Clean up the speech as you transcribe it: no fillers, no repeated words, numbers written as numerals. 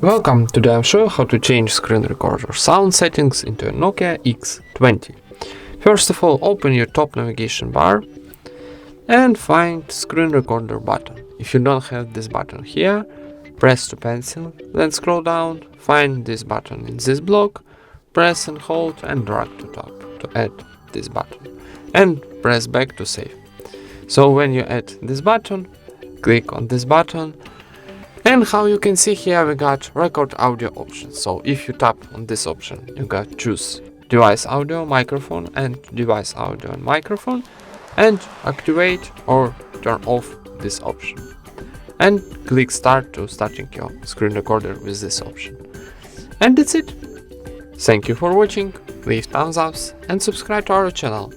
Welcome, today I'll show you how to change screen recorder sound settings into a NOKIA X20. First of all, open your top navigation bar and find screen recorder button. If you don't have this button here, press to pencil, then scroll down, find this button in this block, press and hold and drag to top to add this button, and press back to save. So when you add this button, click on this button, and how you can see here, we got record audio options. So if you tap on this option, you got choose device audio, microphone, and device audio and microphone, and activate or turn off this option. And click start to starting your screen recorder with this option. And that's it. Thank you for watching, leave thumbs ups and subscribe to our channel.